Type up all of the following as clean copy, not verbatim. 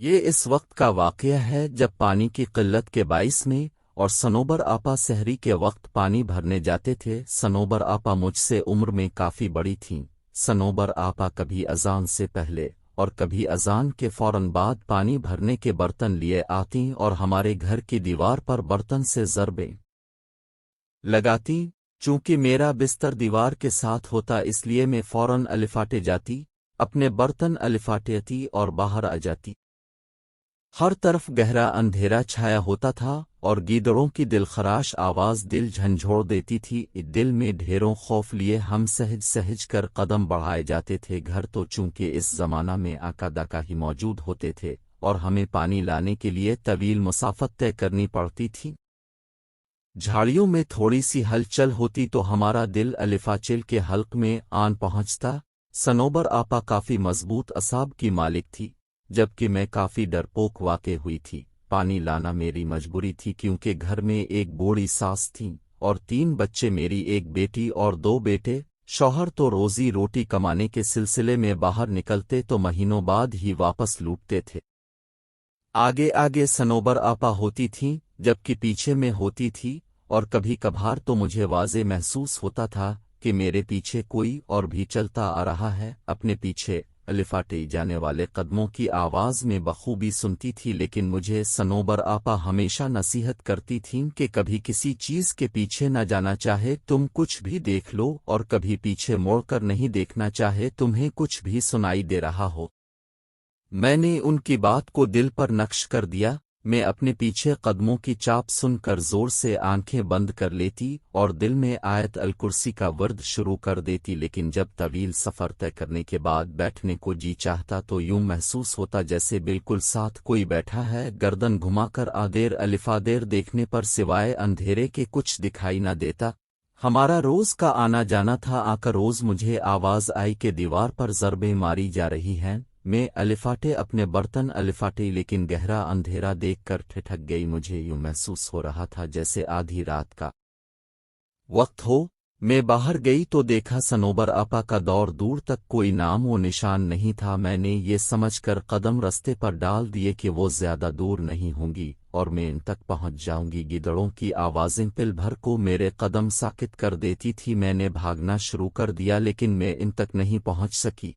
یہ اس وقت کا واقعہ ہے جب پانی کی قلت کے باعث میں اور سنوبر آپا سحری کے وقت پانی بھرنے جاتے تھے۔ سنوبر آپا مجھ سے عمر میں کافی بڑی تھیں۔ سنوبر آپا کبھی اذان سے پہلے اور کبھی اذان کے فوراً بعد پانی بھرنے کے برتن لیے آتیں اور ہمارے گھر کی دیوار پر برتن سے ضربیں لگاتیں۔ چونکہ میرا بستر دیوار کے ساتھ ہوتا اس لیے میں فوراً الفاٹے جاتی، اپنے برتن الفاٹیتی اور باہر آ جاتی۔ ہر طرف گہرا اندھیرا چھایا ہوتا تھا اور گیدڑوں کی دلخراش آواز دل جھنجھوڑ دیتی تھی۔ دل میں ڈھیروں خوف لیے ہم سہج سہج کر قدم بڑھائے جاتے تھے گھر، تو چونکہ اس زمانہ میں آقا داقا ہی موجود ہوتے تھے اور ہمیں پانی لانے کے لیے طویل مسافت طے کرنی پڑتی تھی۔ جھاڑیوں میں تھوڑی سی ہلچل ہوتی تو ہمارا دل الفاچل کے حلق میں آن پہنچتا۔ سنوبر آپا کافی مضبوط اعصاب کی مالک تھی، جبکہ میں کافی ڈرپوک واقع ہوئی تھی۔ پانی لانا میری مجبوری تھی کیونکہ گھر میں ایک بوڑھی ساس تھیں اور 3 بچے، میری ایک بیٹی اور 2 بیٹے۔ شوہر تو روزی روٹی کمانے کے سلسلے میں باہر نکلتے تو مہینوں بعد ہی واپس لوٹتے تھے۔ آگے آگے سنوبر آپا ہوتی تھیں جبکہ پیچھے میں ہوتی تھی، اور کبھی کبھار تو مجھے واضح محسوس ہوتا تھا کہ میرے پیچھے کوئی اور بھی چلتا آ رہا ہے۔ اپنے پیچھے الفاٹے جانے والے قدموں کی آواز میں بخوبی سنتی تھی، لیکن مجھے سنوبر آپا ہمیشہ نصیحت کرتی تھیں کہ کبھی کسی چیز کے پیچھے نہ جانا، چاہے تم کچھ بھی دیکھ لو، اور کبھی پیچھے موڑ کر نہیں دیکھنا، چاہے تمہیں کچھ بھی سنائی دے رہا ہو۔ میں نے ان کی بات کو دل پر نقش کر دیا۔ میں اپنے پیچھے قدموں کی چاپ سن کر زور سے آنکھیں بند کر لیتی اور دل میں آیت الکرسی کا ورد شروع کر دیتی، لیکن جب طویل سفر طے کرنے کے بعد بیٹھنے کو جی چاہتا تو یوں محسوس ہوتا جیسے بالکل ساتھ کوئی بیٹھا ہے۔ گردن گھما کر آدیر الفادیر دیکھنے پر سوائے اندھیرے کے کچھ دکھائی نہ دیتا۔ ہمارا روز کا آنا جانا تھا۔ آ کر روز مجھے آواز آئی کہ دیوار پر ضربیں ماری جا رہی ہیں۔ میں الفاٹے اپنے برتن الفاٹے، لیکن گہرا اندھیرا دیکھ کر ٹھٹک گئی۔ مجھے یوں محسوس ہو رہا تھا جیسے آدھی رات کا وقت ہو۔ میں باہر گئی تو دیکھا سنوبر آپا کا دور تک کوئی نام و نشان نہیں تھا۔ میں نے یہ سمجھ کر قدم رستے پر ڈال دیے کہ وہ زیادہ دور نہیں ہوں گی اور میں ان تک پہنچ جاؤں گی۔ گیدڑوں کی آوازیں پل بھر کو میرے قدم ساکت کر دیتی تھی۔ میں نے بھاگنا شروع کر دیا لیکن میں ان تک نہیں پہنچ سکی۔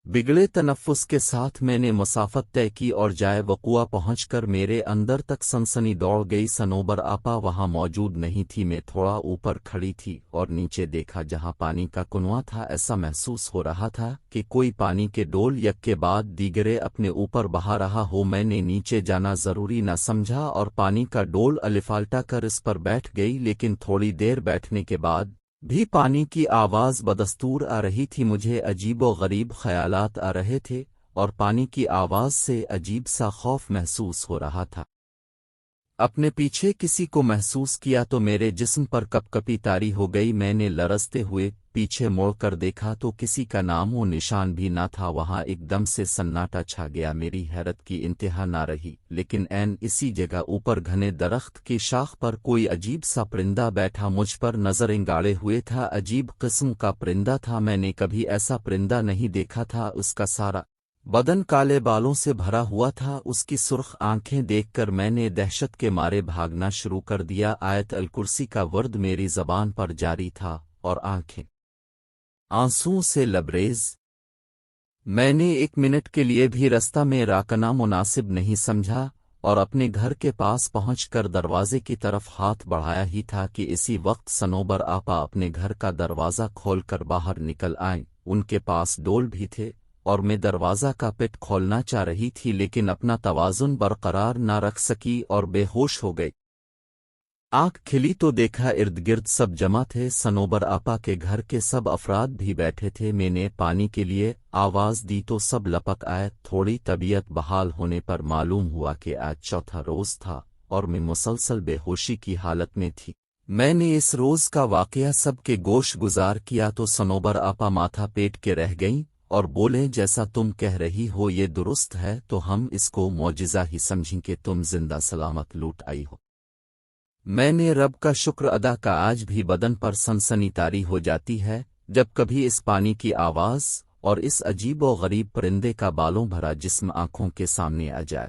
بگڑے تنفس کے ساتھ میں نے مسافت طے کی اور جائے وقوع پہنچ کر میرے اندر تک سنسنی دوڑ گئی۔ سنوبر آپا وہاں موجود نہیں تھی۔ میں تھوڑا اوپر کھڑی تھی اور نیچے دیکھا جہاں پانی کا کنواں تھا۔ ایسا محسوس ہو رہا تھا کہ کوئی پانی کے ڈول یک کے بعد دیگرے اپنے اوپر بہا رہا ہو۔ میں نے نیچے جانا ضروری نہ سمجھا اور پانی کا ڈول الفالٹا کر اس پر بیٹھ گئی، لیکن تھوڑی دیر بیٹھنے کے بعد بھی پانی کی آواز بدستور آ رہی تھی۔ مجھے عجیب و غریب خیالات آ رہے تھے اور پانی کی آواز سے عجیب سا خوف محسوس ہو رہا تھا۔ اپنے پیچھے کسی کو محسوس کیا تو میرے جسم پر کپکپی طاری ہو گئی۔ میں نے لرزتے ہوئے پیچھے موڑ کر دیکھا تو کسی کا نام و نشان بھی نہ تھا۔ وہاں ایک دم سے سناٹا چھا گیا۔ میری حیرت کی انتہا نہ رہی، لیکن عین اسی جگہ اوپر گھنے درخت کی شاخ پر کوئی عجیب سا پرندہ بیٹھا مجھ پر نظریں گاڑے ہوئے تھا۔ عجیب قسم کا پرندہ تھا، میں نے کبھی ایسا پرندہ نہیں دیکھا تھا۔ اس کا سارا بدن کالے بالوں سے بھرا ہوا تھا۔ اس کی سرخ آنکھیں دیکھ کر میں نے دہشت کے مارے بھاگنا شروع کر دیا۔ آیت الکرسی کا ورد میری زبان پر جاری تھا اور آنکھیں آنسوؤں سے لبریز۔ میں نے 1 منٹ کے لیے بھی رستہ میں راکنا مناسب نہیں سمجھا اور اپنے گھر کے پاس پہنچ کر دروازے کی طرف ہاتھ بڑھایا ہی تھا کہ اسی وقت سنوبر آپا اپنے گھر کا دروازہ کھول کر باہر نکل آئیں۔ ان کے پاس ڈول بھی تھے اور میں دروازہ کا پٹ کھولنا چاہ رہی تھی، لیکن اپنا توازن برقرار نہ رکھ سکی اور بے ہوش ہو گئی۔ آنکھ کھلی تو دیکھا ارد گرد سب جمع تھے۔ سنوبر آپا کے گھر کے سب افراد بھی بیٹھے تھے۔ میں نے پانی کے لیے آواز دی تو سب لپک آئے۔ تھوڑی طبیعت بحال ہونے پر معلوم ہوا کہ آج چوتھا روز تھا اور میں مسلسل بے ہوشی کی حالت میں تھی۔ میں نے اس روز کا واقعہ سب کے گوش گزار کیا تو سنوبر آپا ماتھا پیٹ کے رہ گئیں اور بولے، جیسا تم کہہ رہی ہو یہ درست ہے، تو ہم اس کو معجزہ ہی سمجھیں کہ تم زندہ سلامت لوٹ آئی ہو۔ میں نے رب کا شکر ادا کا۔ آج بھی بدن پر سنسنی طاری ہو جاتی ہے جب کبھی اس پانی کی آواز اور اس عجیب و غریب پرندے کا بالوں بھرا جسم آنکھوں کے سامنے آ جائے۔